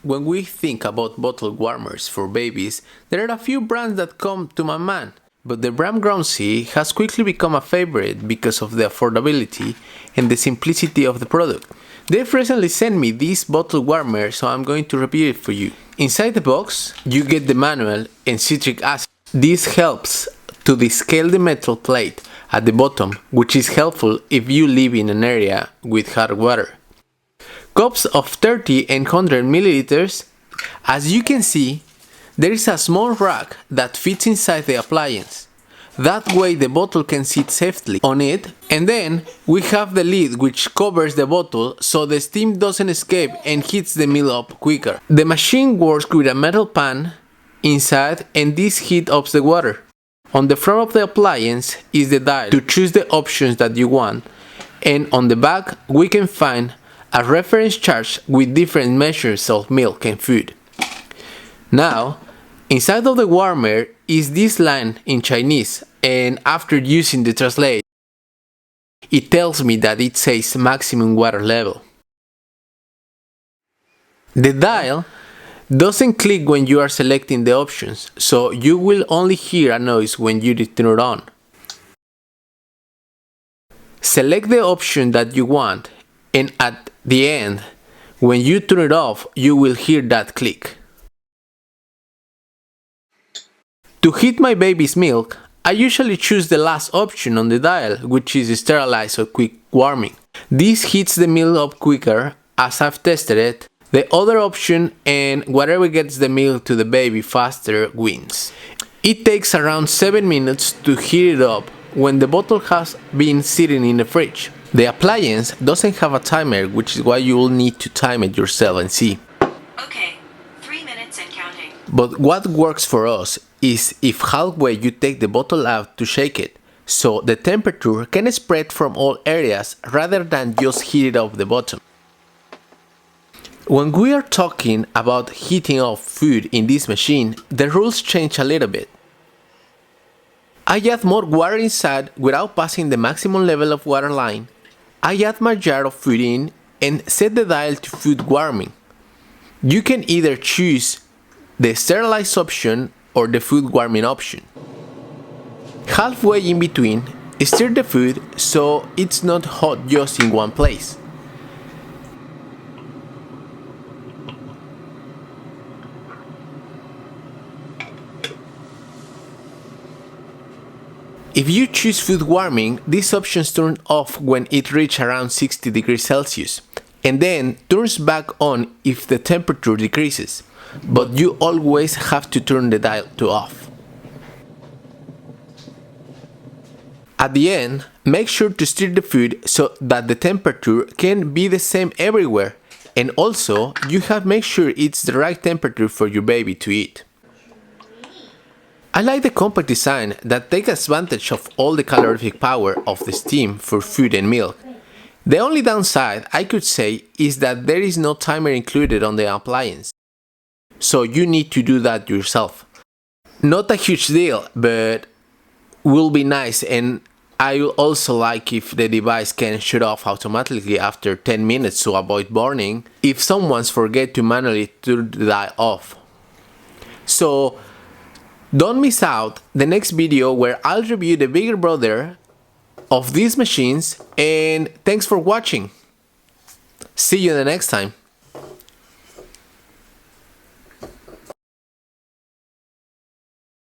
when we think about bottle warmers for babies, there are a few brands that come to my mind, but the brand Grownsy has quickly become a favorite because of the affordability and the simplicity of the product. They've recently sent me this bottle warmer, so I'm going to review it for you. Inside the box, you get the manual and citric acid. This helps to descale the metal plate at the bottom, which is helpful if you live in an area with hard water. Cups of 30 and 100 milliliters. As you can see, there is a small rack that fits inside the appliance. That way the bottle can sit safely on it, and then we have the lid which covers the bottle so the steam doesn't escape and heats the milk up quicker. The machine works with a metal pan inside, and this heats up the water. On the front of the appliance is the dial to choose the options that you want, and on the back we can find a reference chart with different measures of milk and food. Now, inside of the warmer is this line in Chinese, and after using the translate, it tells me that it says maximum water level. The dial doesn't click when you are selecting the options, so you will only hear a noise when you turn it on. Select the option that you want, and at the end, when you turn it off, you will hear that click. To heat my baby's milk, I usually choose the last option on the dial, which is Sterilize or Quick Warming. This heats the milk up quicker, as I've tested it. The other option, and whatever gets the milk to the baby faster, wins. It takes around 7 minutes to heat it up when the bottle has been sitting in the fridge. The appliance doesn't have a timer, which is why you will need to time it yourself and see. Okay, 3 minutes and counting. But what works for us is if halfway you take the bottle out to shake it, so the temperature can spread from all areas rather than just heat it up the bottom. When we are talking about heating up food in this machine, the rules change a little bit. I add more water inside without passing the maximum level of water line. I add my jar of food in and set the dial to food warming. You can either choose the sterilize option or the food warming option. Halfway in between, stir the food so it's not hot just in one place. If you choose food warming, these options turn off when it reaches around 60 degrees Celsius, and then turns back on if the temperature decreases, but you always have to turn the dial to off. At the end, make sure to stir the food so that the temperature can be the same everywhere, and also you have to make sure it's the right temperature for your baby to eat. I like the compact design that takes advantage of all the calorific power of the steam for food and milk. The only downside I could say is that there is no timer included on the appliance, so you need to do that yourself. Not a huge deal, but will be nice, and I will also like if the device can shut off automatically after 10 minutes to avoid burning if someone's forget to manually turn the dial off. So don't miss out the next video where I'll review the bigger brother of these machines, and thanks for watching. See you the next time.